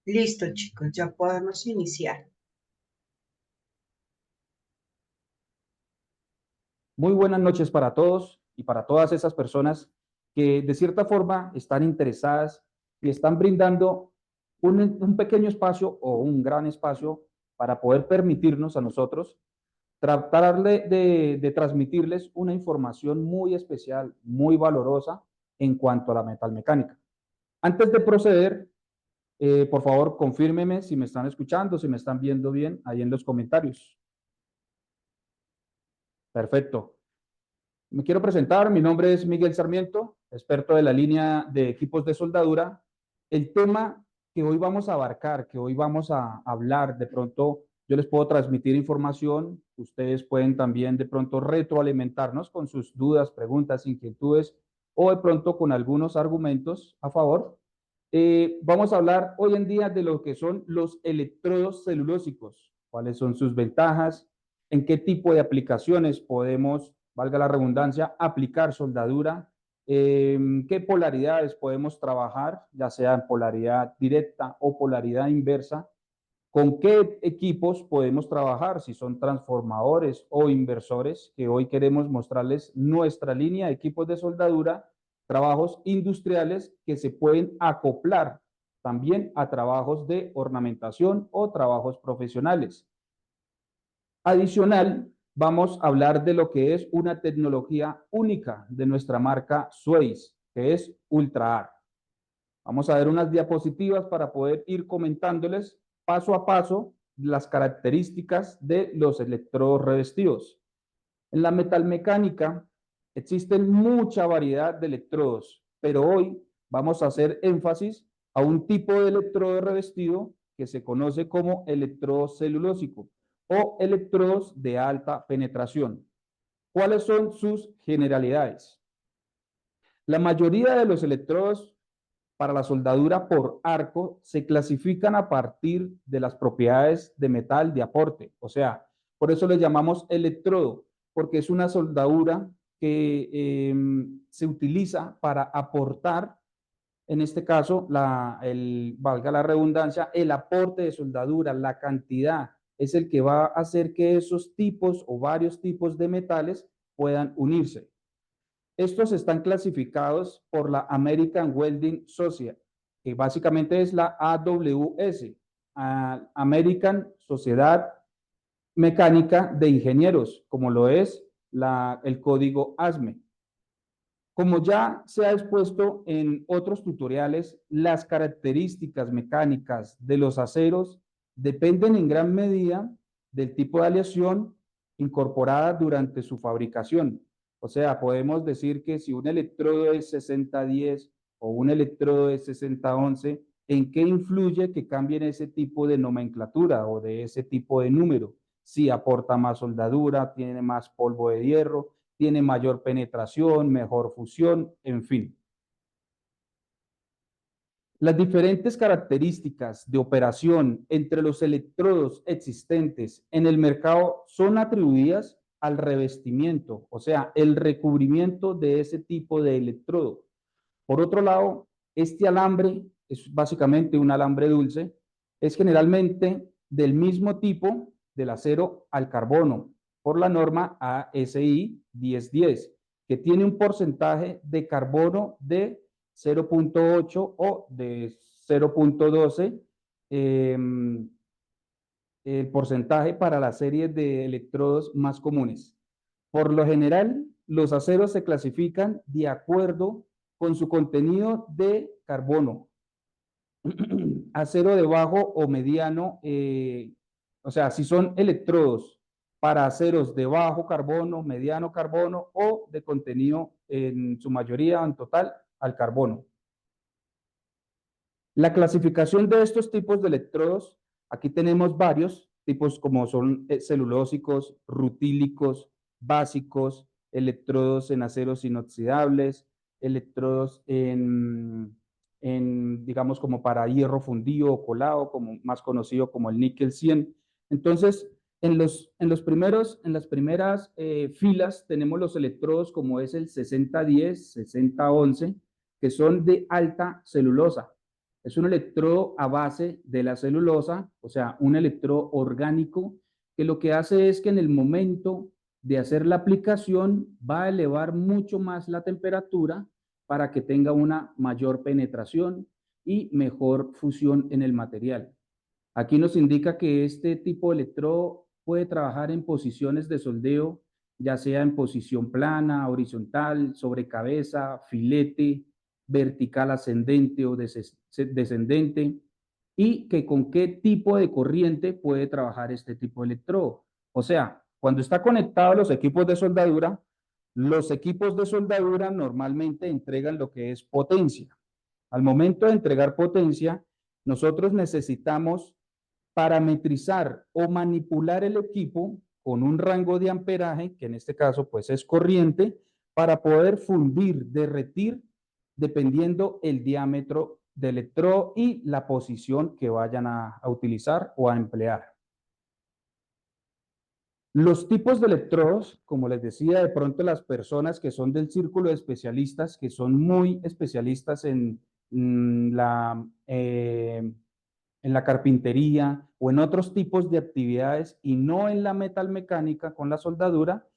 Listo, chicos, ya podemos iniciar. Muy buenas noches para todos y para todas esas personas que de cierta forma están interesadas y están brindando un pequeño espacio o un gran espacio para poder permitirnos a nosotros tratar de transmitirles una información muy especial, muy valorosa en cuanto a la metalmecánica. Antes de proceder, por favor, confírmeme si me están escuchando, si me están viendo bien ahí en los comentarios. Perfecto. Me quiero presentar, mi nombre es Miguel Sarmiento, experto de la línea de equipos de soldadura. El tema que hoy vamos a abarcar, que hoy vamos a hablar, de pronto yo les puedo transmitir información, ustedes pueden también de pronto retroalimentarnos con sus dudas, preguntas, inquietudes o de pronto con algunos argumentos a favor. Vamos a hablar hoy en día de lo que son los electrodos celulósicos, cuáles son sus ventajas, en qué tipo de aplicaciones podemos, valga la redundancia, aplicar soldadura, qué polaridades podemos trabajar, ya sea en polaridad directa o polaridad inversa, con qué equipos podemos trabajar, si son transformadores o inversores, que hoy queremos mostrarles nuestra línea de equipos de soldadura, trabajos industriales que se pueden acoplar también a trabajos de ornamentación o trabajos profesionales. Adicional, vamos a hablar de lo que es una tecnología única de nuestra marca Suez, que es UltraAr. Vamos a ver unas diapositivas para poder ir comentándoles paso a paso las características de los electrodos revestidos. En la metalmecánica existen mucha variedad de electrodos, pero hoy vamos a hacer énfasis a un tipo de electrodo revestido que se conoce como electrodo celulósico o electrodos de alta penetración. ¿Cuáles son sus generalidades? La mayoría de los electrodos para la soldadura por arco se clasifican a partir de las propiedades de metal de aporte. O sea, por eso le llamamos electrodo, porque es una soldadura que se utiliza para aportar, en este caso, valga la redundancia, el aporte de soldadura, la cantidad, es el que va a hacer que esos tipos o varios tipos de metales puedan unirse. Estos están clasificados por la American Welding Society, que básicamente es la AWS, American Sociedad Mecánica de Ingenieros, como lo es el código ASME. Como ya se ha expuesto en otros tutoriales, las características mecánicas de los aceros dependen en gran medida del tipo de aleación incorporada durante su fabricación. O sea, podemos decir que si un electrodo es 6010 o un electrodo es 6011, ¿en qué influye que cambien ese tipo de nomenclatura o de ese tipo de número? Si aporta más soldadura, tiene más polvo de hierro, tiene mayor penetración, mejor fusión, en fin. Las diferentes características de operación entre los electrodos existentes en el mercado son atribuidas al revestimiento, o sea, el recubrimiento de ese tipo de electrodo. Por otro lado, este alambre es básicamente un alambre dulce, es generalmente del mismo tipo del acero al carbono, por la norma ASI 1010, que tiene un porcentaje de carbono de 0.8 o de 0.12, eh, el porcentaje para la serie de electrodos más comunes. Por lo general, los aceros se clasifican de acuerdo con su contenido de carbono. Acero de bajo o mediano, o sea, si son electrodos para aceros de bajo carbono, mediano carbono o de contenido en su mayoría o en total al carbono. La clasificación de estos tipos de electrodos, aquí tenemos varios tipos como son celulósicos, rutílicos, básicos, electrodos en aceros inoxidables, electrodos digamos, como para hierro fundido o colado, como más conocido como el níquel 100. Entonces, en las primeras filas tenemos los electrodos como es el 6010, 6011, que son de alta celulosa. Es un electrodo a base de la celulosa, o sea, un electrodo orgánico que lo que hace es que en el momento de hacer la aplicación va a elevar mucho más la temperatura para que tenga una mayor penetración y mejor fusión en el material. Aquí nos indica que este tipo de electrodo puede trabajar en posiciones de soldeo, ya sea en posición plana, horizontal, sobre cabeza, filete, vertical ascendente o descendente, y que con qué tipo de corriente puede trabajar este tipo de electrodo. O sea, cuando está conectado a los equipos de soldadura normalmente entregan lo que es potencia. Al momento de entregar potencia, nosotros necesitamos parametrizar o manipular el equipo con un rango de amperaje, que en este caso pues es corriente, para poder fundir, derretir, dependiendo el diámetro del electrodo y la posición que vayan a utilizar o a emplear. Los tipos de electrodos, como les decía, de pronto las personas que son del círculo de especialistas, que son muy especialistas en en la carpintería o en otros tipos de actividades y no en la metalmecánica con la soldadura,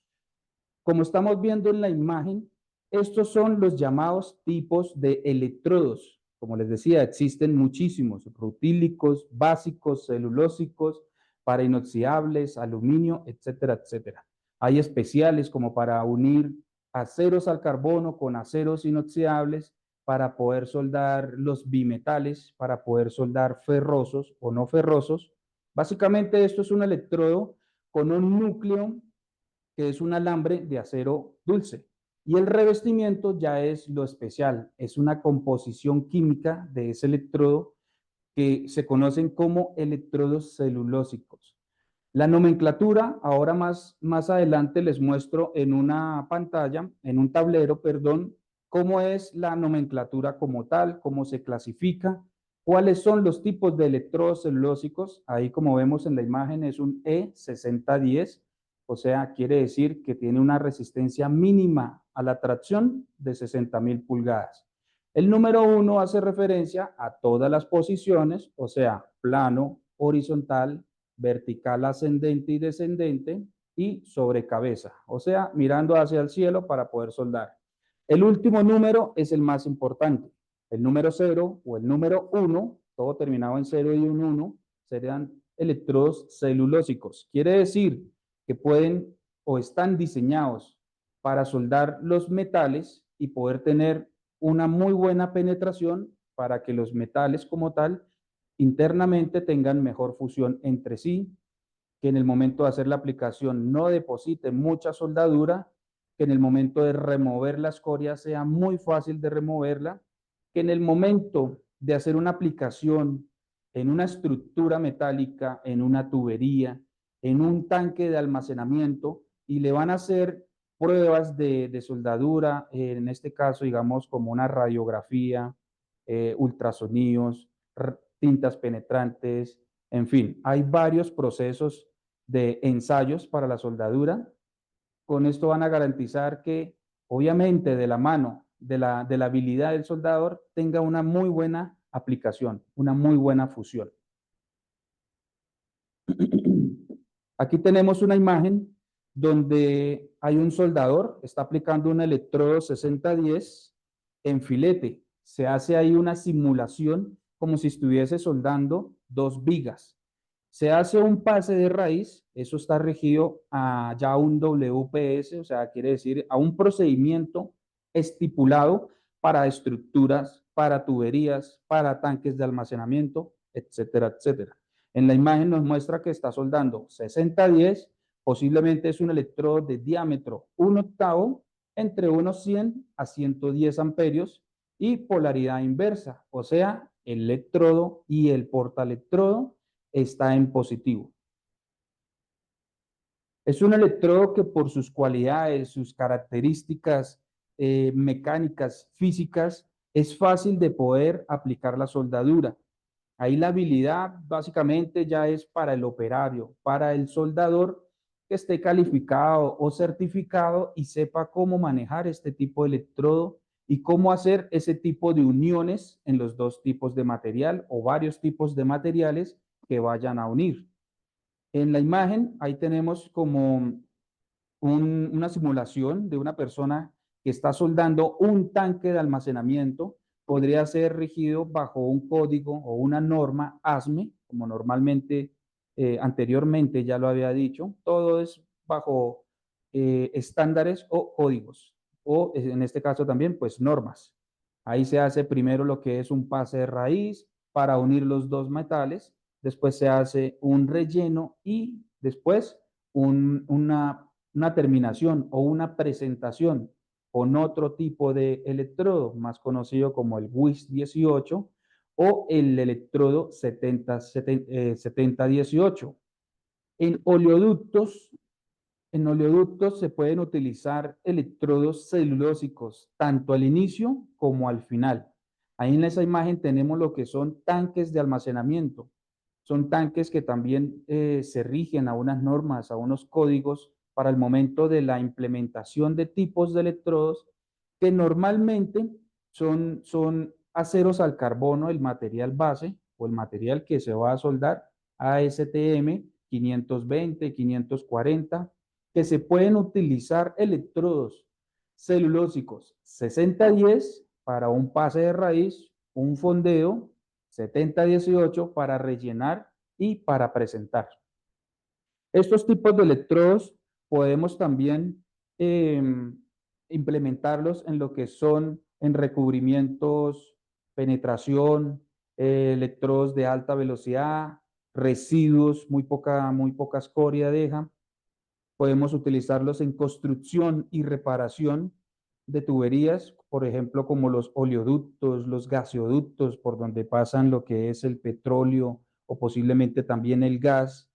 como estamos viendo en la imagen, estos son los llamados tipos de electrodos. Como les decía, existen muchísimos, rutílicos, básicos, celulósicos, para inoxidables, aluminio, etcétera, etcétera. Hay especiales como para unir aceros al carbono con aceros inoxidables, para poder soldar los bimetales, para poder soldar ferrosos o no ferrosos. Básicamente esto es un electrodo con un núcleo que es un alambre de acero dulce. Y el revestimiento ya es lo especial, es una composición química de ese electrodo que se conocen como electrodos celulósicos. La nomenclatura, ahora más adelante les muestro en una pantalla, en un tablero, perdón, cómo es la nomenclatura como tal, cómo se clasifica, cuáles son los tipos de electrodos celulósicos. Ahí como vemos en la imagen es un E6010, o sea, quiere decir que tiene una resistencia mínima a la tracción de 60.000 pulgadas. El número 1 hace referencia a todas las posiciones, o sea, plano, horizontal, vertical ascendente y descendente y sobre cabeza, o sea, mirando hacia el cielo para poder soldar. El último número es el más importante. El número 0 o el número 1, todo terminado en 0 y un 1, serían electrodos celulósicos. Quiere decir que pueden o están diseñados para soldar los metales y poder tener una muy buena penetración para que los metales como tal internamente tengan mejor fusión entre sí, que en el momento de hacer la aplicación no deposite mucha soldadura, que en el momento de remover la escoria sea muy fácil de removerla, que en el momento de hacer una aplicación en una estructura metálica, en una tubería, en un tanque de almacenamiento, y le van a hacer pruebas de soldadura, en este caso, digamos, como una radiografía, ultrasonidos, tintas penetrantes, en fin, hay varios procesos de ensayos para la soldadura. Con esto van a garantizar que, obviamente, de la mano de la habilidad del soldador, tenga una muy buena aplicación, una muy buena fusión. Aquí tenemos una imagen donde hay un soldador, está aplicando un electrodo 6010 en filete. Se hace ahí una simulación como si estuviese soldando dos vigas. Se hace un pase de raíz, eso está regido a ya un WPS, o sea, quiere decir a un procedimiento estipulado para estructuras, para tuberías, para tanques de almacenamiento, etcétera, etcétera. En la imagen nos muestra que está soldando 6010, posiblemente es un electrodo de diámetro 1/8 entre unos 100 a 110 amperios y polaridad inversa, o sea, el electrodo y el portaelectrodo está en positivo. Es un electrodo que por sus cualidades, sus características mecánicas, físicas, es fácil de poder aplicar la soldadura. Ahí la habilidad básicamente ya es para el operario, para el soldador que esté calificado o certificado y sepa cómo manejar este tipo de electrodo y cómo hacer ese tipo de uniones en los dos tipos de material o varios tipos de materiales que vayan a unir. En la imagen, ahí tenemos como una simulación de una persona que está soldando un tanque de almacenamiento. Podría ser regido bajo un código o una norma ASME, como normalmente anteriormente ya lo había dicho. Todo es bajo estándares o códigos, o en este caso también, pues normas. Ahí se hace primero lo que es un pase de raíz para unir los dos metales, después se hace un relleno y después una terminación o una presentación con otro tipo de electrodo, más conocido como el WIS 18 o el electrodo 7018. En oleoductos, en oleoductos se pueden utilizar electrodos celulósicos tanto al inicio como al final. Ahí en esa imagen tenemos lo que son tanques de almacenamiento. Son tanques que también se rigen a unas normas, a unos códigos para el momento de la implementación de tipos de electrodos que normalmente son aceros al carbono, el material base o el material que se va a soldar, ASTM 520, 540, que se pueden utilizar electrodos celulósicos 6010 para un pase de raíz, un fondeo 7018 para rellenar y para presentar. Estos tipos de electrodos podemos también eh, implementarlos en lo que son en recubrimientos, penetración, electrodos de alta velocidad, residuos, muy poca escoria deja. Podemos utilizarlos en construcción y reparación de tuberías, por ejemplo, como los oleoductos, los gaseoductos, por donde pasan lo que es el petróleo o posiblemente también el gas,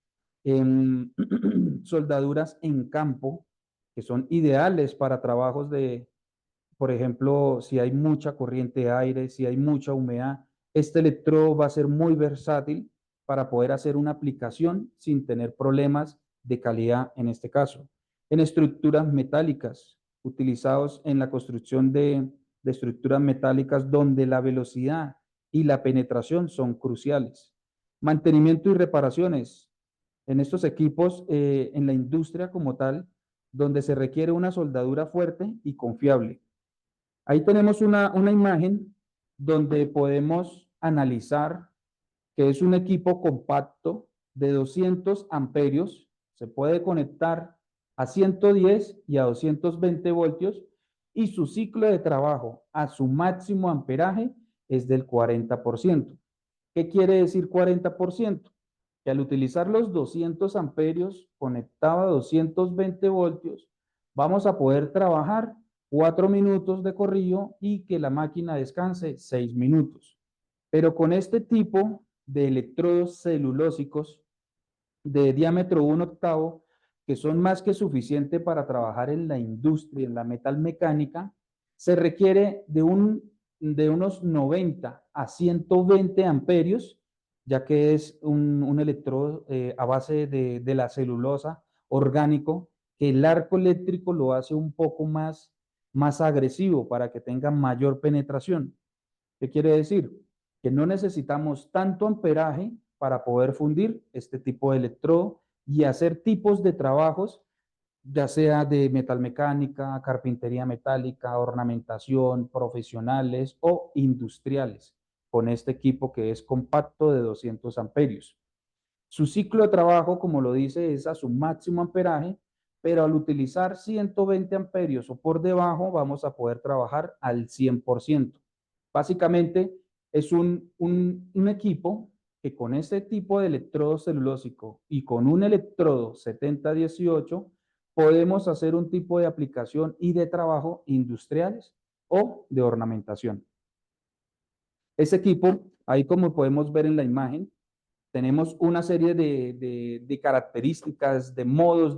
en soldaduras en campo, que son ideales para trabajos de, por ejemplo, si hay mucha corriente de aire, si hay mucha humedad, este electrodo va a ser muy versátil para poder hacer una aplicación sin tener problemas de calidad en este caso. En estructuras metálicas, utilizados en la construcción de estructuras metálicas donde la velocidad y la penetración son cruciales. Mantenimiento y reparaciones en estos equipos, en la industria como tal, donde se requiere una soldadura fuerte y confiable. Ahí tenemos una imagen donde podemos analizar que es un equipo compacto de 200 amperios, se puede conectar a 110 y a 220 voltios y su ciclo de trabajo a su máximo amperaje es del 40%. ¿Qué quiere decir 40%? Que al utilizar los 200 amperios conectado a 220 voltios, vamos a poder trabajar 4 minutos de corrido y que la máquina descanse 6 minutos. Pero con este tipo de electrodos celulósicos de diámetro 1/8, que son más que suficiente para trabajar en la industria, en la metalmecánica, se requiere de unos 90 a 120 amperios, ya que es un electrodo a base de la celulosa orgánico, que el arco eléctrico lo hace un poco más agresivo para que tenga mayor penetración. ¿Qué quiere decir? Que no necesitamos tanto amperaje para poder fundir este tipo de electrodo y hacer tipos de trabajos, ya sea de metalmecánica, carpintería metálica, ornamentación, profesionales o industriales, con este equipo que es compacto de 200 amperios. Su ciclo de trabajo, como lo dice, es a su máximo amperaje, pero al utilizar 120 amperios o por debajo, vamos a poder trabajar al 100%. Básicamente, es un equipo que con este tipo de electrodo celulósico y con un electrodo 7018 podemos hacer un tipo de aplicación y de trabajo industriales o de ornamentación. Ese equipo, ahí como podemos ver en la imagen, tenemos una serie de características, de modos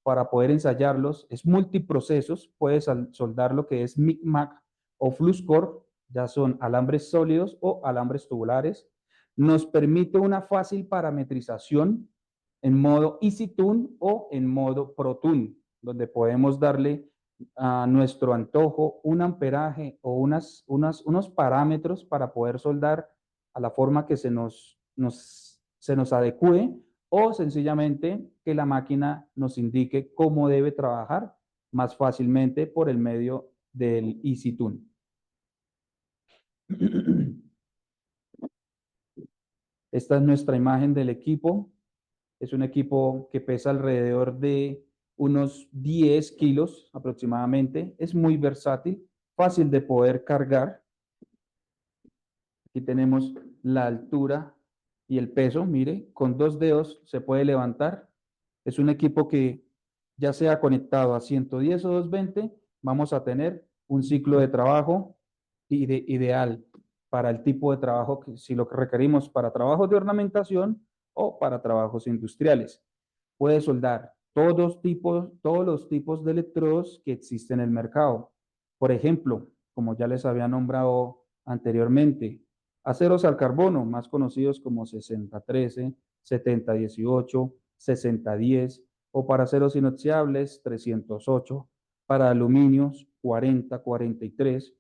para poder ensayarlos. Es multiprocesos, puedes soldar lo que es MIG-MAC o FluxCore, ya son alambres sólidos o alambres tubulares. Nos permite una fácil parametrización en modo EasyTune o en modo ProTune, donde podemos darle a nuestro antojo un amperaje o unos parámetros para poder soldar a la forma que se nos adecue, o sencillamente que la máquina nos indique cómo debe trabajar más fácilmente por el medio del EasyTune. Esta es nuestra imagen del equipo. Es un equipo que pesa alrededor de unos 10 kilos aproximadamente. Es muy versátil, fácil de poder cargar. Aquí tenemos la altura y el peso. Mire, con 2 dedos se puede levantar. Es un equipo que, ya sea conectado a 110 o 220, vamos a tener un ciclo de trabajo ideal para el tipo de trabajo que, si lo requerimos para trabajos de ornamentación o para trabajos industriales. Puede soldar todos los tipos de electrodos que existen en el mercado. Por ejemplo, como ya les había nombrado anteriormente, aceros al carbono, más conocidos como 6013, 7018, 6010, o para aceros inoxidables 308, para aluminios 4043,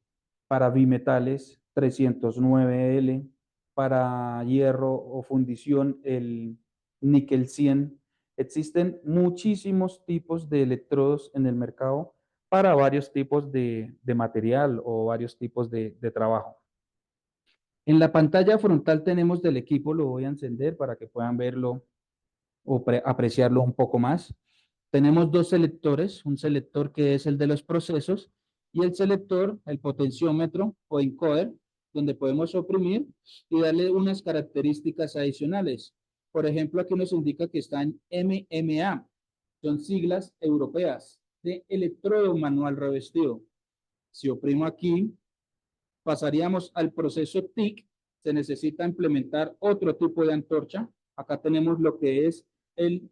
para bimetales 309L, para hierro o fundición el níquel 100. Existen muchísimos tipos de electrodos en el mercado para varios tipos de material o varios tipos de trabajo. En la pantalla frontal tenemos del equipo, lo voy a encender para que puedan verlo o apreciarlo un poco más. Tenemos dos selectores, un selector que es el de los procesos y el selector, el potenciómetro o encoder, donde podemos oprimir y darle unas características adicionales. Por ejemplo, aquí nos indica que está en MMA, son siglas europeas de electrodo manual revestido. Si oprimo aquí, pasaríamos al proceso TIC. Se necesita implementar otro tipo de antorcha. Acá tenemos lo que es el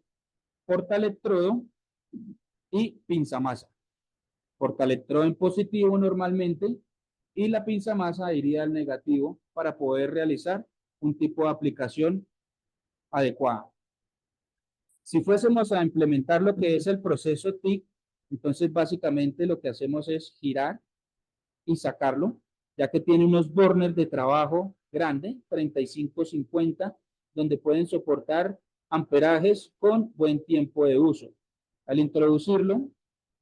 portaelectrodo y pinzamasa. Portaelectrodo en positivo normalmente y la pinzamasa iría al negativo para poder realizar un tipo de aplicación adecuada. Si fuésemos a implementar lo que es el proceso TIC, entonces básicamente lo que hacemos es girar y sacarlo, ya que tiene unos burners de trabajo grande, 35-50, donde pueden soportar amperajes con buen tiempo de uso. Al introducirlo,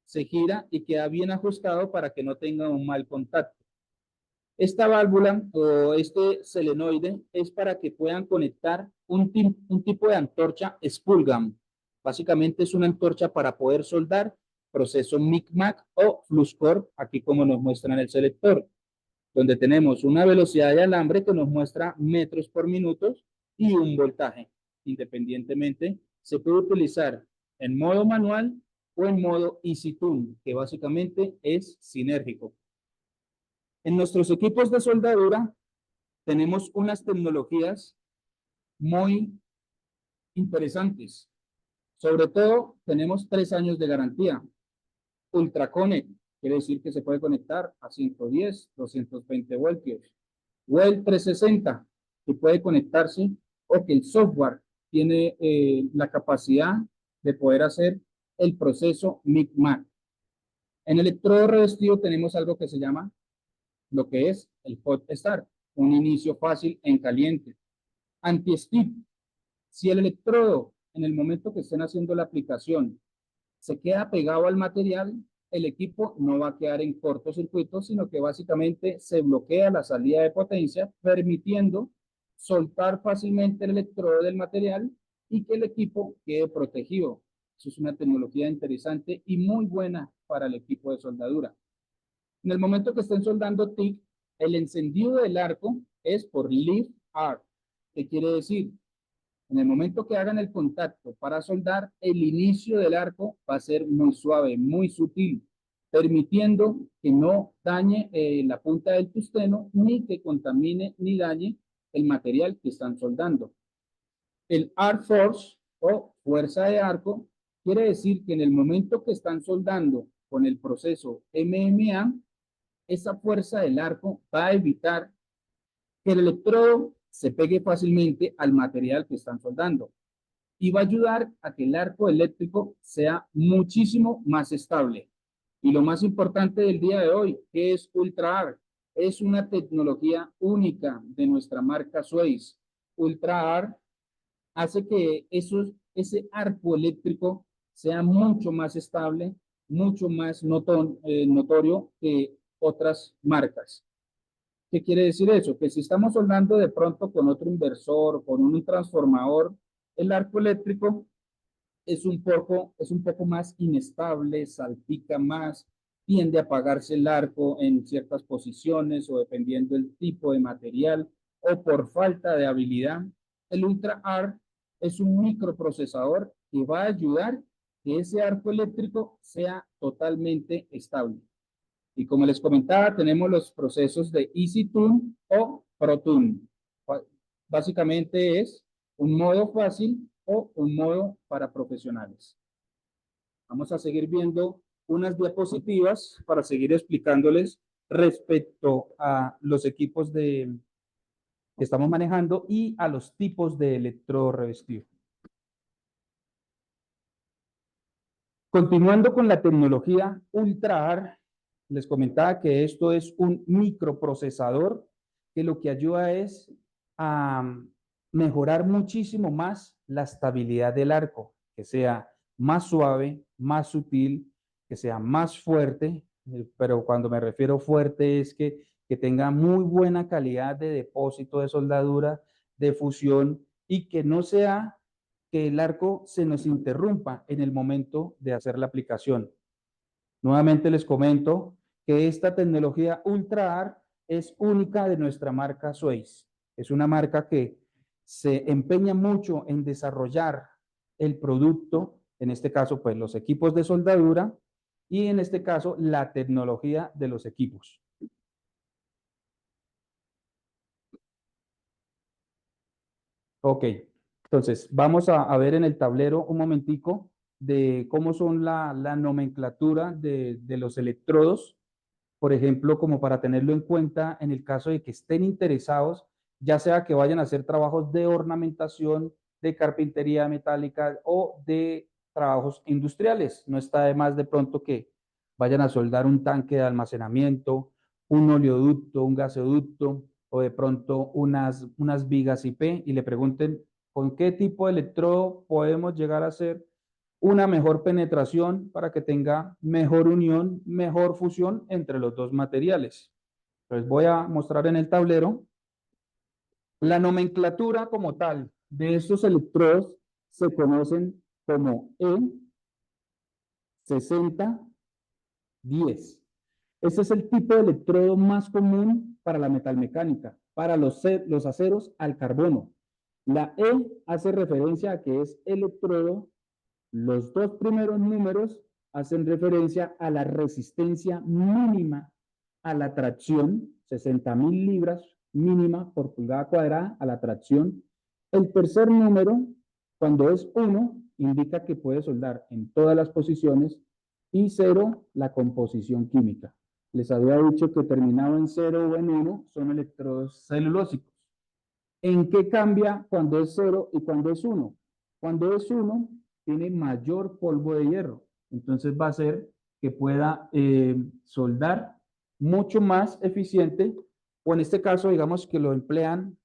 se gira y queda bien ajustado para que no tenga un mal contacto. Esta válvula o este solenoide es para que puedan conectar un tipo de antorcha Spulgam. Básicamente es una antorcha para poder soldar proceso MICMAC o FluxCore, aquí como nos muestra en el selector, donde tenemos una velocidad de alambre que nos muestra metros por minuto y un voltaje. Independientemente, se puede utilizar en modo manual o en modo EasyTune, que básicamente es sinérgico. En nuestros equipos de soldadura tenemos unas tecnologías muy interesantes. Sobre todo, tenemos 3 años de garantía. UltraConnect, quiere decir que se puede conectar a 110, 220 voltios. WELL 360, que puede conectarse, o que el software tiene la capacidad de poder hacer el proceso MICMAC. En el electrodo revestido tenemos algo que se llama lo que es el hot start, un inicio fácil en caliente. Anti-steep, si el electrodo en el momento que estén haciendo la aplicación se queda pegado al material, el equipo no va a quedar en cortocircuito, sino que básicamente se bloquea la salida de potencia, permitiendo soltar fácilmente el electrodo del material y que el equipo quede protegido. Eso es una tecnología interesante y muy buena para el equipo de soldadura. En el momento que estén soldando TIC, el encendido del arco es por lift arc. ¿Qué quiere decir? En el momento que hagan el contacto para soldar, el inicio del arco va a ser muy suave, muy sutil, permitiendo que no dañe la punta del tungsteno, ni que contamine ni dañe el material que están soldando. El arc force o fuerza de arco quiere decir que en el momento que están soldando con el proceso MMA, esa fuerza del arco va a evitar que el electrodo se pegue fácilmente al material que están soldando y va a ayudar a que el arco eléctrico sea muchísimo más estable. Y lo más importante del día de hoy, ¿qué es UltraAr? Es una tecnología única de nuestra marca Sweiss. UltraAr hace que ese arco eléctrico sea mucho más estable, mucho más notorio que otras marcas. ¿Qué quiere decir eso? Que si estamos soldando de pronto con otro inversor, con un transformador, el arco eléctrico es un poco más inestable, salpica más, tiende a apagarse el arco en ciertas posiciones o dependiendo del tipo de material o por falta de habilidad. El UltraAr es un microprocesador que va a ayudar que ese arco eléctrico sea totalmente estable. Y como les comentaba, tenemos los procesos de EasyTune o ProTune. Básicamente es un modo fácil o un modo para profesionales. Vamos a seguir viendo unas diapositivas para seguir explicándoles respecto a los equipos que estamos manejando y a los tipos de electrodo revestido. Continuando con la tecnología UltraAr, les comentaba que esto es un microprocesador que lo que ayuda es a mejorar muchísimo más la estabilidad del arco, que sea más suave, más sutil, que sea más fuerte, pero cuando me refiero fuerte es que tenga muy buena calidad de depósito de soldadura, de fusión y que no sea que el arco se nos interrumpa en el momento de hacer la aplicación. Nuevamente les comento que esta tecnología UltraAr es única de nuestra marca Sweiss. Es una marca que se empeña mucho en desarrollar el producto, en este caso, pues los equipos de soldadura y en este caso, la tecnología de los equipos. Ok, entonces vamos a ver en el tablero un momentico de cómo son la nomenclatura de los electrodos, por ejemplo, como para tenerlo en cuenta en el caso de que estén interesados, ya sea que vayan a hacer trabajos de ornamentación, de carpintería metálica o de trabajos industriales. No está de más de pronto que vayan a soldar un tanque de almacenamiento, un oleoducto, un gasoducto o de pronto unas vigas IP y le pregunten con qué tipo de electrodo podemos llegar a hacer una mejor penetración para que tenga mejor unión, mejor fusión entre los dos materiales. Entonces voy a mostrar en el tablero la nomenclatura como tal de estos electrodos se conocen como E6010. Este es el tipo de electrodo más común para la metalmecánica, para los aceros al carbono. La E hace referencia a que es electrodo. Los dos primeros números hacen referencia a la resistencia mínima a la tracción, 60.000 libras mínima por pulgada cuadrada a la tracción. El tercer número, cuando es 1, indica que puede soldar en todas las posiciones y 0, la composición química. Les había dicho que terminado en 0 o en 1 son electrodos celulósicos. ¿En qué cambia cuando es 0 y cuando es 1? Cuando es 1, tiene mayor polvo de hierro. Entonces va a ser que pueda soldar mucho más eficiente, o en este caso, digamos que lo emplean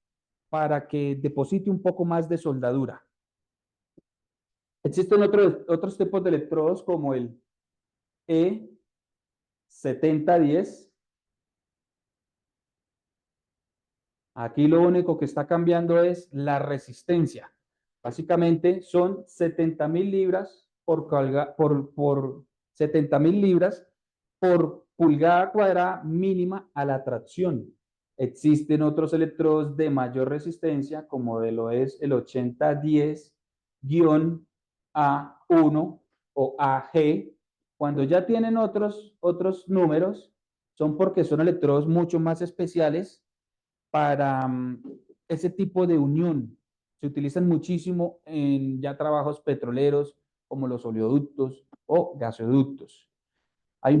para que deposite un poco más de soldadura. Existen otros tipos de electrodos como el E7010. Aquí lo único que está cambiando es la resistencia. Básicamente son 70.000 libras por 70.000 libras por pulgada cuadrada mínima a la tracción. Existen otros electrodos de mayor resistencia, como lo es el 8010-A1 o AG. Cuando ya tienen otros números, son porque son electrodos mucho más especiales para ese tipo de unión. Se utilizan muchísimo en ya trabajos petroleros como los oleoductos o gasoductos. Hay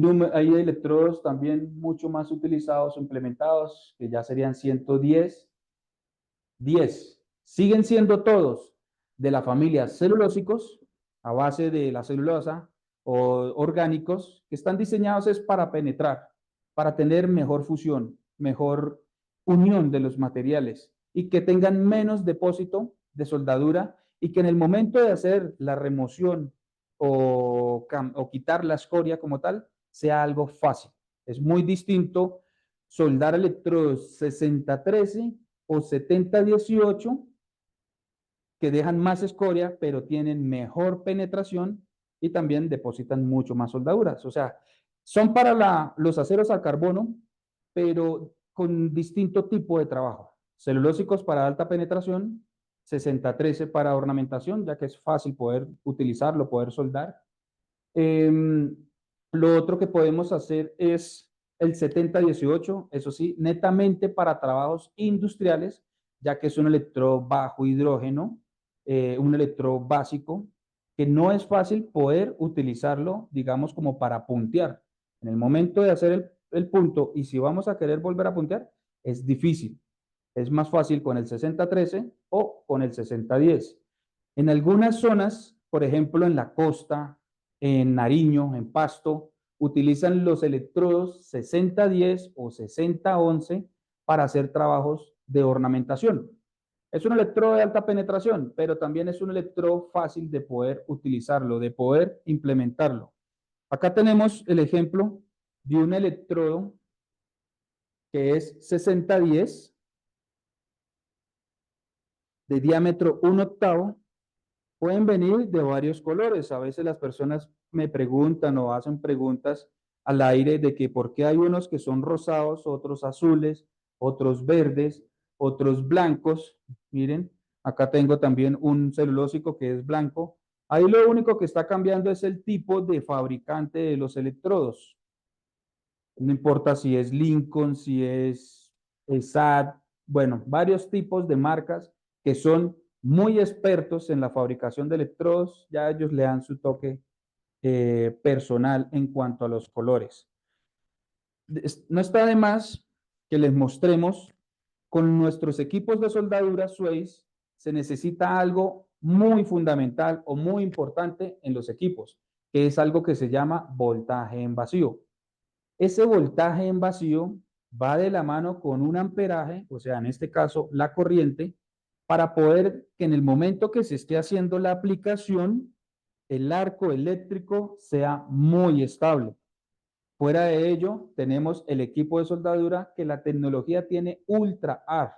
electrodos también mucho más utilizados o implementados que ya serían 110, 10. Siguen siendo todos de la familia celulósicos a base de la celulosa o orgánicos que están diseñados es para penetrar, para tener mejor fusión, mejor unión de los materiales y que tengan menos depósito de soldadura y que en el momento de hacer la remoción o quitar la escoria como tal, sea algo fácil. Es muy distinto soldar electrodos 6013 o 7018 que dejan más escoria, pero tienen mejor penetración y también depositan mucho más soldaduras. O sea, son para los aceros al carbono, pero con distinto tipo de trabajo. Celulósicos para alta penetración, 6013 para ornamentación, ya que es fácil poder utilizarlo, poder soldar. Lo otro que podemos hacer es el 7018, eso sí, netamente para trabajos industriales, ya que es un electrodo bajo hidrógeno, un electrodo básico, que no es fácil poder utilizarlo, digamos, como para puntear. En el momento de hacer el punto, y si vamos a querer volver a puntear, es difícil. Es más fácil con el 6013 o con el 6010. En algunas zonas, por ejemplo, en la costa, en Nariño, en Pasto, utilizan los electrodos 6010 o 6011 para hacer trabajos de ornamentación. Es un electrodo de alta penetración, pero también es un electrodo fácil de poder utilizarlo, de poder implementarlo. Acá tenemos el ejemplo de un electrodo que es 6010 de diámetro 1/8. Pueden venir de varios colores. A veces las personas me preguntan o hacen preguntas al aire de que por qué hay unos que son rosados, otros azules, otros verdes, otros blancos. Miren, acá tengo también un celulósico que es blanco. Ahí lo único que está cambiando es el tipo de fabricante de los electrodos. No importa si es Lincoln, si es SAT, bueno, varios tipos de marcas que son muy expertos en la fabricación de electrodos, ya ellos le dan su toque personal en cuanto a los colores. No está de más que les mostremos con nuestros equipos de soldadura Sweiss se necesita algo muy fundamental o muy importante en los equipos, que es algo que se llama voltaje en vacío. Ese voltaje en vacío va de la mano con un amperaje, o sea, en este caso la corriente, para poder que en el momento que se esté haciendo la aplicación, el arco eléctrico sea muy estable. Fuera de ello, tenemos el equipo de soldadura que la tecnología tiene Ultra AR,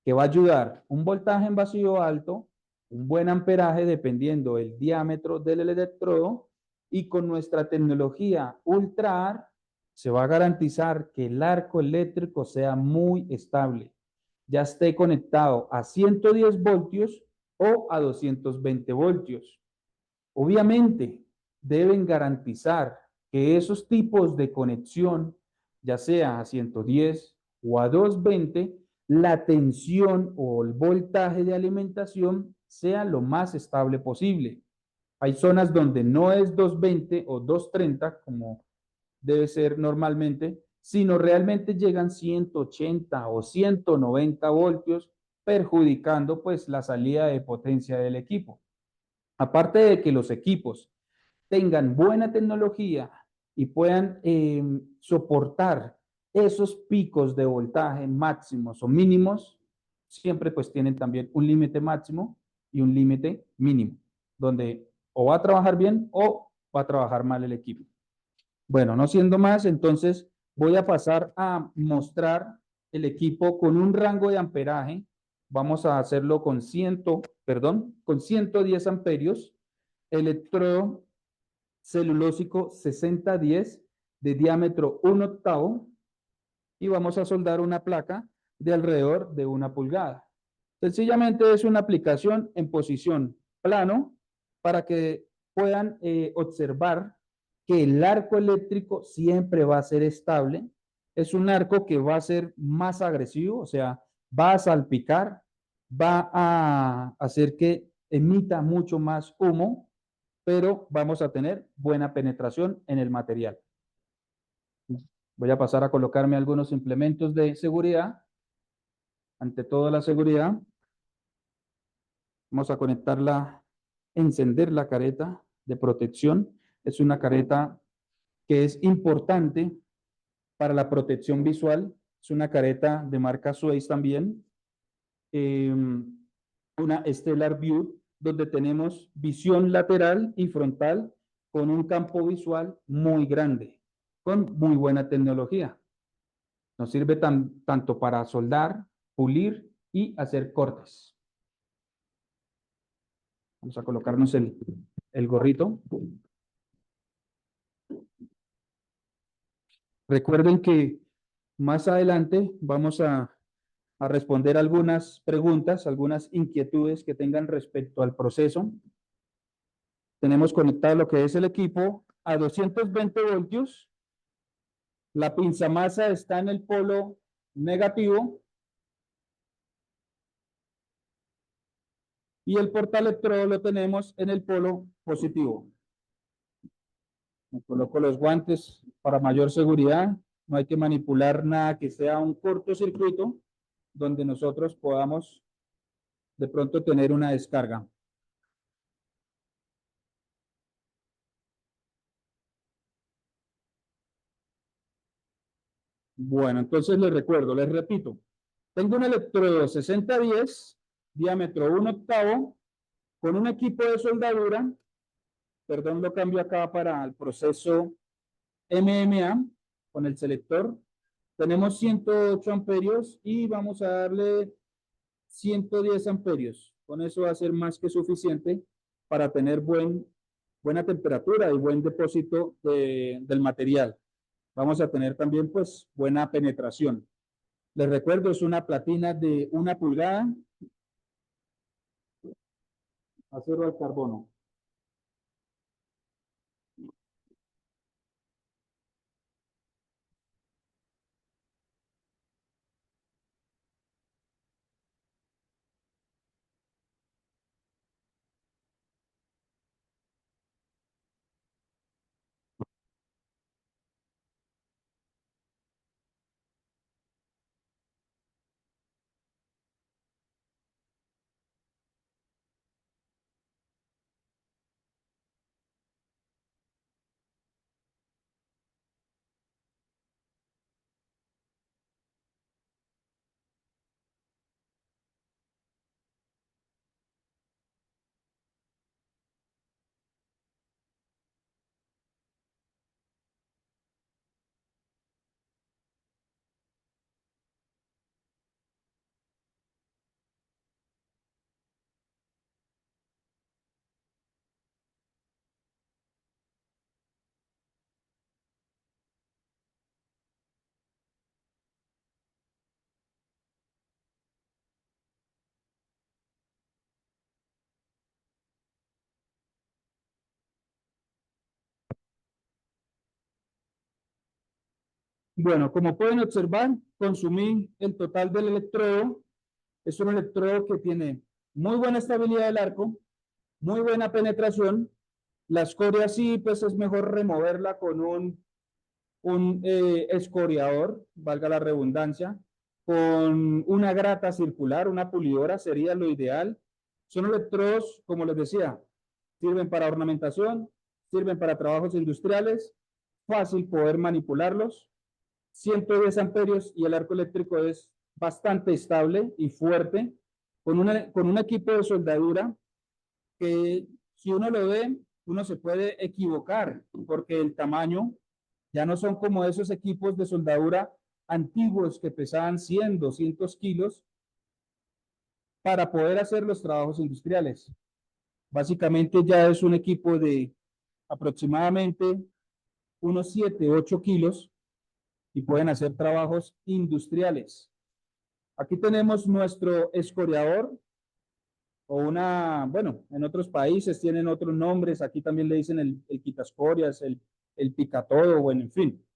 que va a ayudar un voltaje en vacío alto, un buen amperaje dependiendo del diámetro del electrodo, y con nuestra tecnología Ultra AR se va a garantizar que el arco eléctrico sea muy estable, ya esté conectado a 110 voltios o a 220 voltios. Obviamente, deben garantizar que esos tipos de conexión, ya sea a 110 o a 220, la tensión o el voltaje de alimentación sea lo más estable posible. Hay zonas donde no es 220 o 230 como debe ser normalmente, sino realmente llegan 180 o 190 voltios, perjudicando pues la salida de potencia del equipo. Aparte de que los equipos tengan buena tecnología y puedan soportar esos picos de voltaje máximos o mínimos, siempre pues tienen también un límite máximo y un límite mínimo, donde o va a trabajar bien o va a trabajar mal el equipo. Bueno, no siendo más, entonces voy a pasar a mostrar el equipo con un rango de amperaje. Vamos a hacerlo con 110 amperios. Electrodo celulósico 6010 de diámetro 1/8 y vamos a soldar una placa de alrededor de 1 pulgada. Sencillamente es una aplicación en posición plano para que puedan observar que el arco eléctrico siempre va a ser estable. Es un arco que va a ser más agresivo, o sea, va a salpicar, va a hacer que emita mucho más humo, pero vamos a tener buena penetración en el material. Voy a pasar a colocarme algunos implementos de seguridad. Ante todo la seguridad, vamos a conectarla, encender la careta de protección. Es una careta que es importante para la protección visual. Es una careta de marca Swatch también. Una Stellar View, donde tenemos visión lateral y frontal con un campo visual muy grande, con muy buena tecnología. Nos sirve tanto para soldar, pulir y hacer cortes. Vamos a colocarnos el gorrito. Recuerden que más adelante vamos a responder algunas preguntas, algunas inquietudes que tengan respecto al proceso. Tenemos conectado lo que es el equipo a 220 voltios. La pinzamasa está en el polo negativo y el portaelectrodo lo tenemos en el polo positivo. Me coloco los guantes para mayor seguridad. No hay que manipular nada que sea un cortocircuito donde nosotros podamos de pronto tener una descarga. Bueno, entonces les recuerdo, les repito. Tengo un electrodo 6010, diámetro 1/8, con un equipo de soldadura. Perdón, lo cambio acá para el proceso MMA con el selector. Tenemos 108 amperios y vamos a darle 110 amperios. Con eso va a ser más que suficiente para tener buena temperatura y buen depósito del material. Vamos a tener también pues buena penetración. Les recuerdo, es una platina de 1 pulgada, acero al carbono. Bueno, como pueden observar, consumí el total del electrodo. Es un electrodo que tiene muy buena estabilidad del arco, muy buena penetración. La escoria sí, pues es mejor removerla con un escoriador, valga la redundancia, con una grata circular, una pulidora sería lo ideal. Son electrodos, como les decía, sirven para ornamentación, sirven para trabajos industriales, fácil poder manipularlos. 110 amperios y el arco eléctrico es bastante estable y fuerte, con un equipo de soldadura que si uno lo ve, uno se puede equivocar porque el tamaño ya no son como esos equipos de soldadura antiguos que pesaban 100, 200 kilos para poder hacer los trabajos industriales. Básicamente ya es un equipo de aproximadamente unos 7, 8 kilos y pueden hacer trabajos industriales. Aquí tenemos nuestro escoriador o bueno, en otros países tienen otros nombres, aquí también le dicen el quitascorias, el picatodo, bueno, en fin.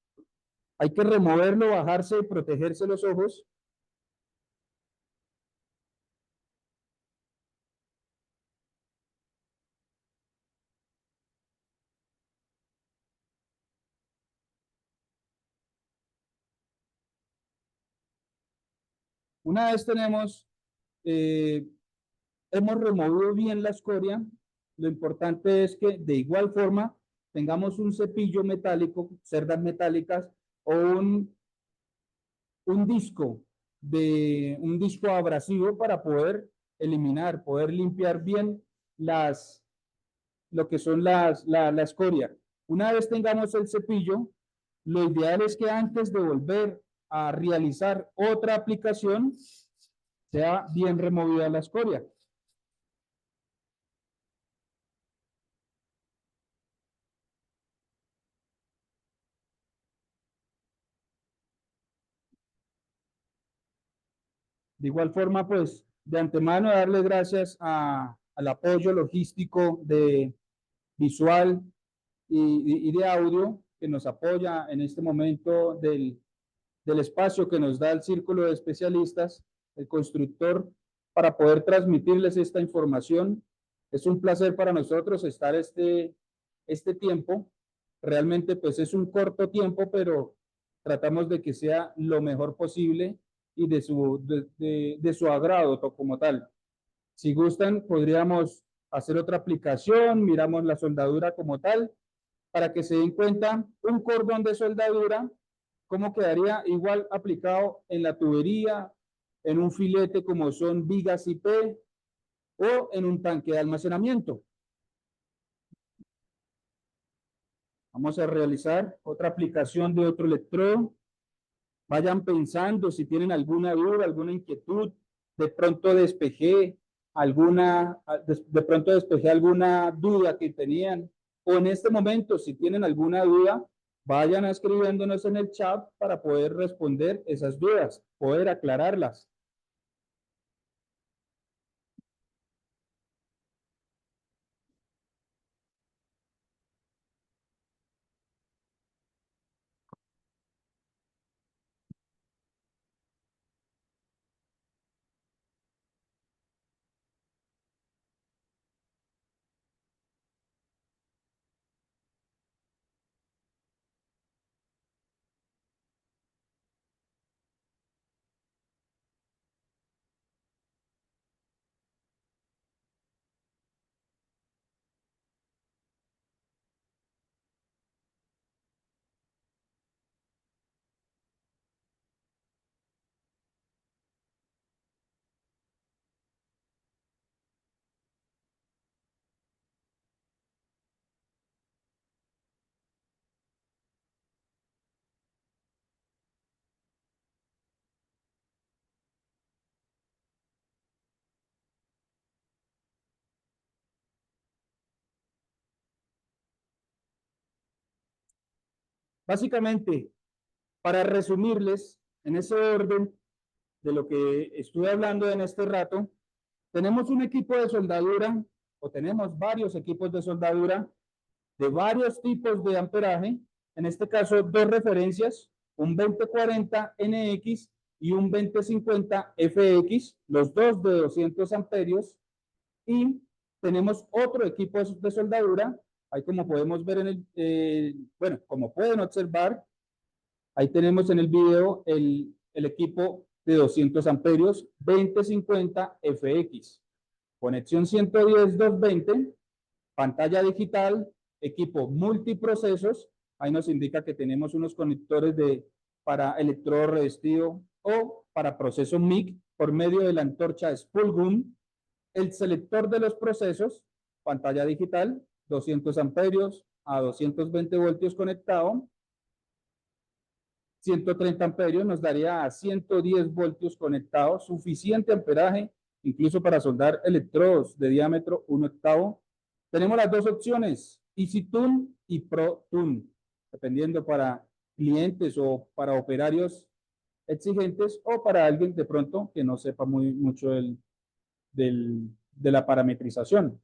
Hay que removerlo, bajarse y protegerse los ojos. Una vez eh, hemos removido bien la escoria, lo importante es que de igual forma tengamos un cepillo metálico, cerdas metálicas o un disco un disco abrasivo para poder eliminar, poder limpiar bien lo que son la escoria. Una vez tengamos el cepillo, lo ideal es que antes de volver a realizar otra aplicación, sea bien removida la escoria. De igual forma, pues, de antemano darle gracias al apoyo logístico de visual y de audio que nos apoya en este momento del espacio que nos da el círculo de especialistas, el constructor, para poder transmitirles esta información. Es un placer para nosotros estar este tiempo. Realmente pues es un corto tiempo, pero tratamos de que sea lo mejor posible y de su agrado como tal. Si gustan, podríamos hacer otra aplicación, miramos la soldadura como tal, para que se den cuenta un cordón de soldadura, cómo quedaría igual aplicado en la tubería, en un filete como son vigas IP o en un tanque de almacenamiento. Vamos a realizar otra aplicación de otro electrodo. Vayan pensando si tienen alguna duda, alguna inquietud. De pronto despejé de pronto despejé alguna duda que tenían. O en este momento, si tienen alguna duda, vayan escribiéndonos en el chat para poder responder esas dudas, poder aclararlas. Básicamente, para resumirles en ese orden de lo que estuve hablando en este rato, tenemos un equipo de soldadura o tenemos varios equipos de soldadura de varios tipos de amperaje, en este caso dos referencias, un 2040 NX y un 2050 FX, los dos de 200 amperios, y tenemos otro equipo de soldadura, ahí como podemos ver bueno, como pueden observar, ahí tenemos en el video el equipo de 200 amperios 2050 FX, conexión 110-220, pantalla digital, equipo multiprocesos, ahí nos indica que tenemos unos conectores para electrodo revestido o para proceso MIG por medio de la antorcha Spoolgun, el selector de los procesos, pantalla digital, 200 amperios a 220 voltios conectado, 130 amperios nos daría a 110 voltios conectados, suficiente amperaje, incluso para soldar electrodos de diámetro 1/8. Tenemos las dos opciones, EasyTune y ProTune, dependiendo para clientes o para operarios exigentes o para alguien de pronto que no sepa mucho de la parametrización.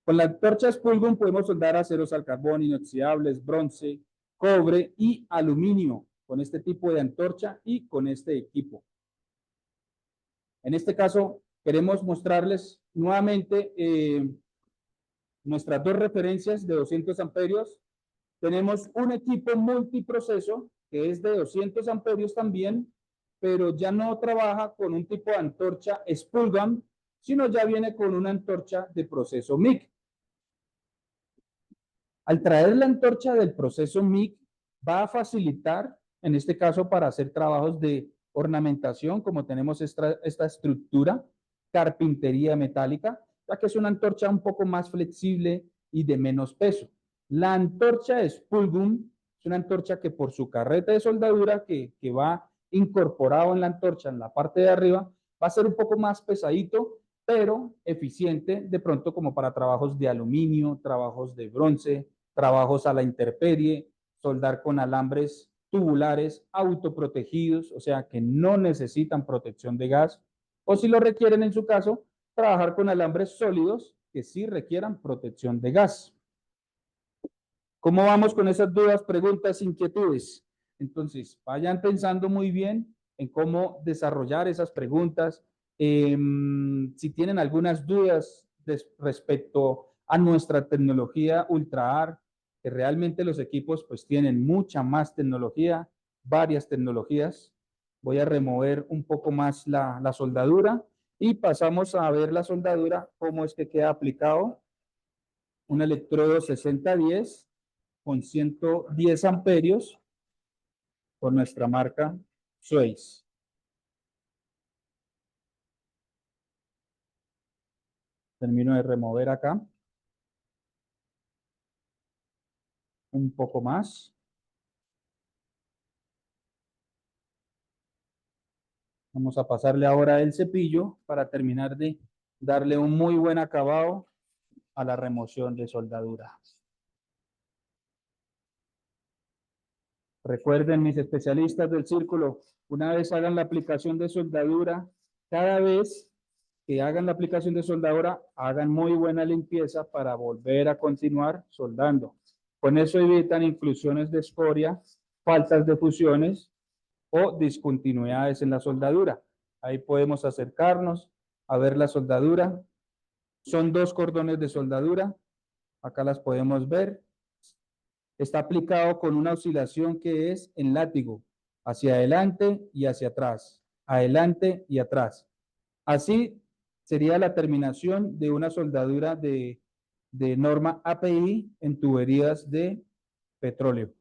Con la antorcha Spoolgun podemos soldar aceros al carbón, inoxidables, bronce, cobre y aluminio con este tipo de antorcha y con este equipo. En este caso, queremos mostrarles nuevamente nuestras dos referencias de 200 amperios. Tenemos un equipo multiproceso que es de 200 amperios también, pero ya no trabaja con un tipo de antorcha Spoolgun, sino ya viene con una antorcha de proceso MIG. Al traer la antorcha del proceso MIG, va a facilitar, en este caso, para hacer trabajos de ornamentación, como tenemos esta estructura, carpintería metálica, ya que es una antorcha un poco más flexible y de menos peso. La antorcha Spulgum es una antorcha que por su carrete de soldadura que va incorporado en la antorcha en la parte de arriba, va a ser un poco más pesadito, pero eficiente de pronto como para trabajos de aluminio, trabajos de bronce, trabajos a la intemperie, soldar con alambres tubulares autoprotegidos, o sea que no necesitan protección de gas, o si lo requieren en su caso, trabajar con alambres sólidos que sí requieran protección de gas. ¿Cómo vamos con esas dudas, preguntas, inquietudes? Entonces, vayan pensando muy bien en cómo desarrollar esas preguntas. Si tienen algunas dudas respecto a nuestra tecnología UltraAR, que realmente los equipos pues tienen mucha más tecnología, varias tecnologías. Voy a remover un poco más la soldadura y pasamos a ver la soldadura, cómo es que queda aplicado. Un electrodo 6010 con 110 amperios por nuestra marca Suez. Termino de remover acá. Un poco más. Vamos a pasarle ahora el cepillo para terminar de darle un muy buen acabado a la remoción de soldadura. Recuerden, mis especialistas del círculo, una vez hagan la aplicación de soldadura, cada vez que hagan la aplicación de soldadura, hagan muy buena limpieza para volver a continuar soldando. Con eso evitan inclusiones de escoria, faltas de fusiones o discontinuidades en la soldadura. Ahí podemos acercarnos a ver la soldadura. Son 2 cordones de soldadura. Acá las podemos ver. Está aplicado con una oscilación que es en látigo, hacia adelante y hacia atrás, adelante y atrás. Así sería la terminación de una soldadura de norma API en tuberías de petróleo.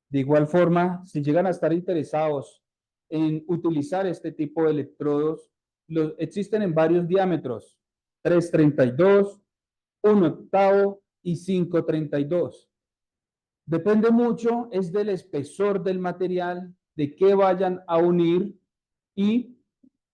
De igual forma, si llegan a estar interesados en utilizar este tipo de electrodos, existen en varios diámetros, 332, 1 octavo y 532. Depende mucho, es del espesor del material, de qué vayan a unir y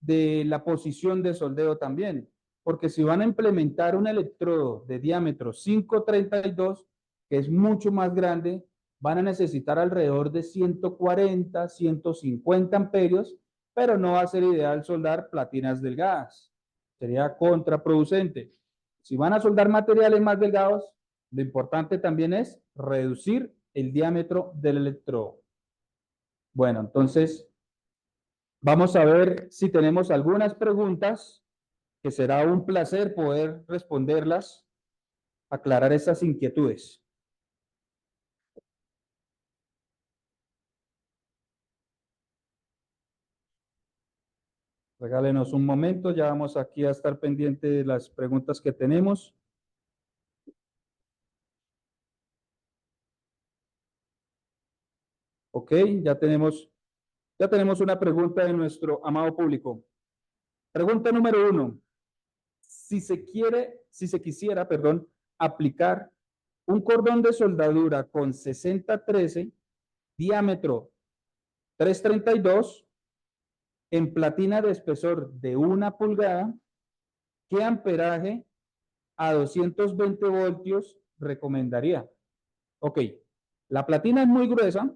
de la posición de soldeo también. Porque si van a implementar un electrodo de diámetro 532, que es mucho más grande, van a necesitar alrededor de 140, 150 amperios, pero no va a ser ideal soldar platinas delgadas. Sería contraproducente. Si van a soldar materiales más delgados, lo importante también es reducir el diámetro del electrodo. Bueno, entonces vamos a ver si tenemos algunas preguntas, que será un placer poder responderlas, aclarar esas inquietudes. Regálenos un momento, ya vamos aquí a estar pendiente de las preguntas que tenemos. Ok, ya tenemos una pregunta de nuestro amado público. Pregunta número 1. Si se quisiera, aplicar un cordón de soldadura con 6013, diámetro 332, en platina de espesor de 1 pulgada, ¿qué amperaje a 220 voltios recomendaría? Ok, la platina es muy gruesa,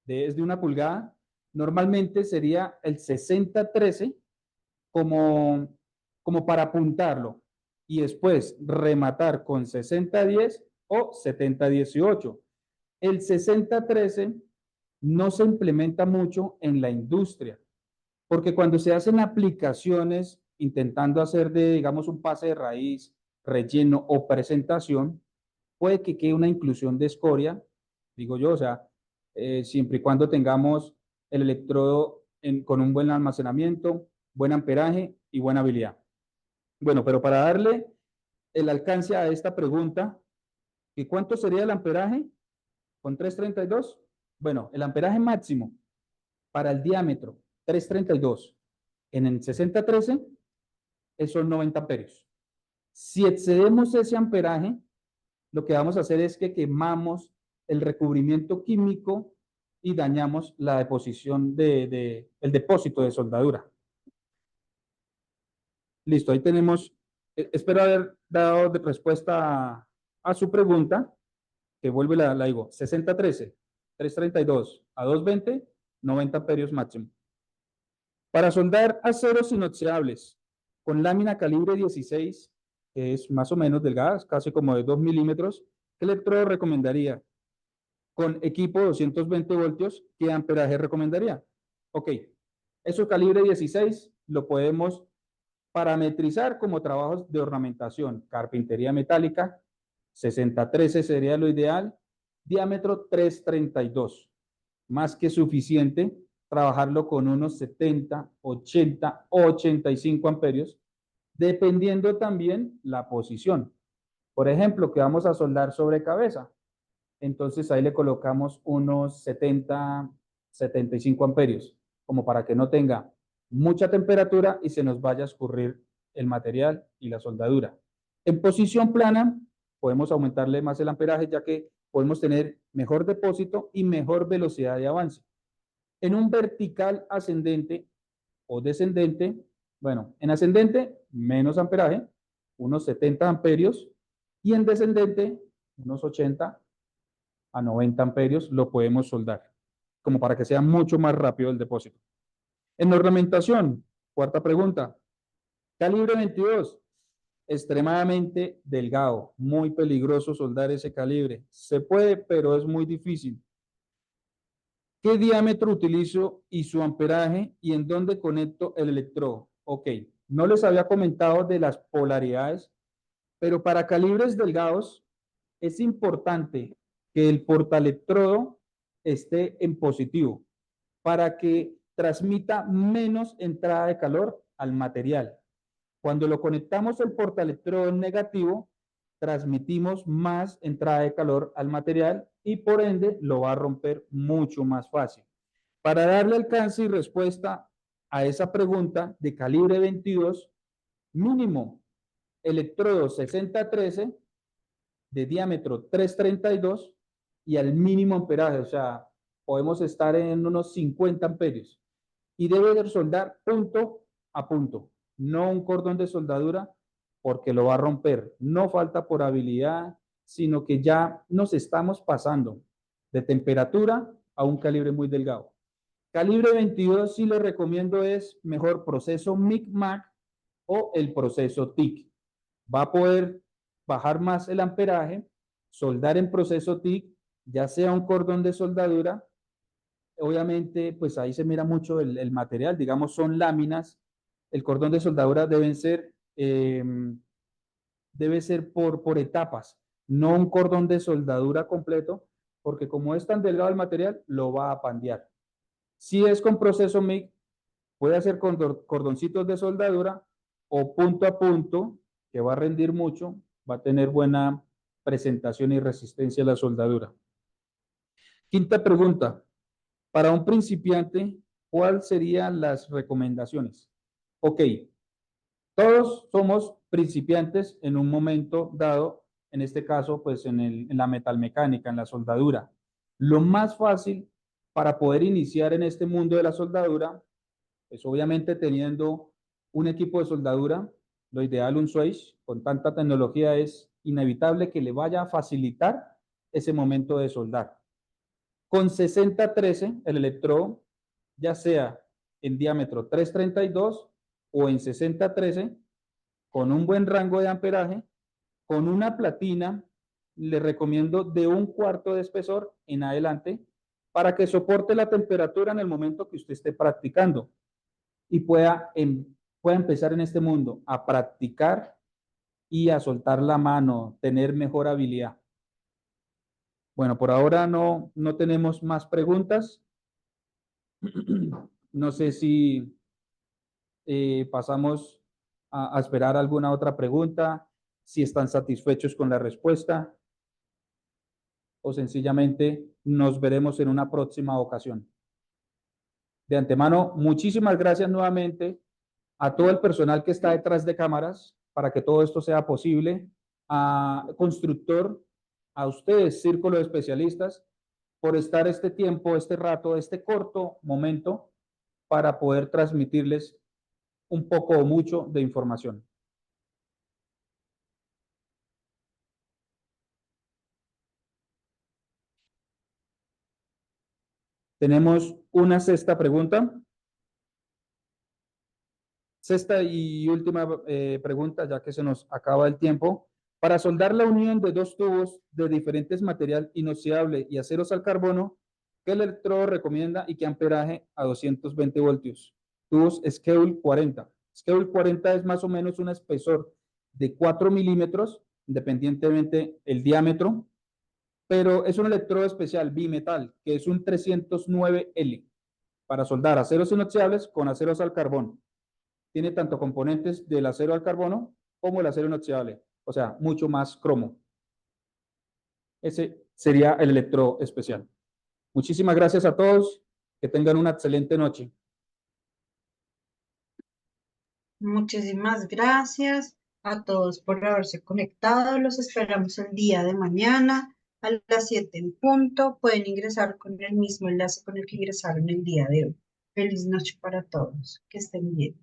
es de 1 pulgada, normalmente sería el 6013 como para apuntarlo y después rematar con 6010 o 7018. El 6013 no se implementa mucho en la industria, porque cuando se hacen aplicaciones intentando hacer digamos, un pase de raíz, relleno o presentación, puede que quede una inclusión de escoria, digo yo, o sea, siempre y cuando tengamos el electrodo con un buen almacenamiento, buen amperaje y buena habilidad. Bueno, pero para darle el alcance a esta pregunta, ¿y cuánto sería el amperaje con 332? Bueno, el amperaje máximo para el diámetro 332 en el 6013 son 90 amperios. Si excedemos ese amperaje, lo que vamos a hacer es que quemamos el recubrimiento químico y dañamos la deposición el depósito de soldadura. Listo, ahí tenemos, espero haber dado de respuesta a su pregunta, que vuelve la digo, 6013, 332 a 220, 90 amperios máximo. Para soldar aceros inoxidables con lámina calibre 16, que es más o menos delgada, casi como de 2 milímetros, ¿qué electrodo recomendaría? Con equipo 220 voltios, ¿qué amperaje recomendaría? Ok, eso calibre 16 lo podemos parametrizar como trabajos de ornamentación, carpintería metálica, 6013 sería lo ideal, diámetro 332, más que suficiente trabajarlo con unos 70, 80 o 85 amperios, dependiendo también la posición. Por ejemplo, que vamos a soldar sobre cabeza, entonces ahí le colocamos unos 70, 75 amperios, como para que no tenga mucha temperatura y se nos vaya a escurrir el material y la soldadura. En posición plana, podemos aumentarle más el amperaje, ya que podemos tener mejor depósito y mejor velocidad de avance. En un vertical ascendente o descendente, bueno, en ascendente, menos amperaje, unos 70 amperios, y en descendente, unos 80 a 90 amperios, lo podemos soldar, como para que sea mucho más rápido el depósito. En ornamentación, cuarta pregunta, calibre 22, extremadamente delgado, muy peligroso soldar ese calibre. Se puede, pero es muy difícil. ¿Qué diámetro utilizo y su amperaje y en dónde conecto el electrodo? Ok, no les había comentado de las polaridades, pero para calibres delgados es importante que el portaelectrodo esté en positivo para que transmita menos entrada de calor al material. Cuando lo conectamos el portaelectrodo en negativo, transmitimos más entrada de calor al material y por ende lo va a romper mucho más fácil. Para darle alcance y respuesta a esa pregunta de calibre 22, mínimo electrodo 6013 de diámetro 332 y al mínimo amperaje, o sea, podemos estar en unos 50 amperios. Y debe de soldar punto a punto, no un cordón de soldadura porque lo va a romper. No falta por habilidad, sino que ya nos estamos pasando de temperatura a un calibre muy delgado. Calibre 22 sí le recomiendo es mejor proceso MIG-MAC o el proceso TIC. Va a poder bajar más el amperaje, soldar en proceso TIC, ya sea un cordón de soldadura. Obviamente, pues ahí se mira mucho el material, digamos, son láminas. El cordón de soldadura debe ser por etapas, no un cordón de soldadura completo, porque como es tan delgado el material, lo va a pandear. Si es con proceso MIG, puede hacer cordoncitos de soldadura o punto a punto, que va a rendir mucho, va a tener buena presentación y resistencia a la soldadura. Quinta pregunta. Para un principiante, ¿cuáles serían las recomendaciones? Ok, todos somos principiantes en un momento dado, en este caso, pues en la metalmecánica, en la soldadura. Lo más fácil para poder iniciar en este mundo de la soldadura, pues obviamente teniendo un equipo de soldadura, lo ideal un switch, con tanta tecnología es inevitable que le vaya a facilitar ese momento de soldar. Con 6013, el electrodo, ya sea en diámetro 332 o en 6013, con un buen rango de amperaje, con una platina, le recomiendo de 1/4 de espesor en adelante para que soporte la temperatura en el momento que usted esté practicando y pueda empezar en este mundo a practicar y a soltar la mano, tener mejor habilidad. Bueno, por ahora no tenemos más preguntas. No sé si pasamos a esperar alguna otra pregunta, si están satisfechos con la respuesta o sencillamente nos veremos en una próxima ocasión. De antemano, muchísimas gracias nuevamente a todo el personal que está detrás de cámaras para que todo esto sea posible, a Constructor, a ustedes, Círculo de Especialistas, por estar este tiempo, este rato, este corto momento para poder transmitirles un poco o mucho de información. Tenemos una sexta pregunta. Sexta y última pregunta, ya que se nos acaba el tiempo. Para soldar la unión de dos tubos de diferentes material inoxidable y aceros al carbono, ¿qué electrodo recomienda y qué amperaje a 220 voltios? Tubos Skewel 40. Skewel 40 es más o menos un espesor de 4 milímetros, independientemente el diámetro, pero es un electrodo especial bimetal, que es un 309L, para soldar aceros inoxidables con aceros al carbón. Tiene tanto componentes del acero al carbono como el acero inoxidable, o sea, mucho más cromo. Ese sería el electrodo especial. Muchísimas gracias a todos, que tengan una excelente noche. Muchísimas gracias a todos por haberse conectado. Los esperamos el día de mañana a las 7 en punto. Pueden ingresar con el mismo enlace con el que ingresaron el día de hoy. Feliz noche para todos. Que estén bien.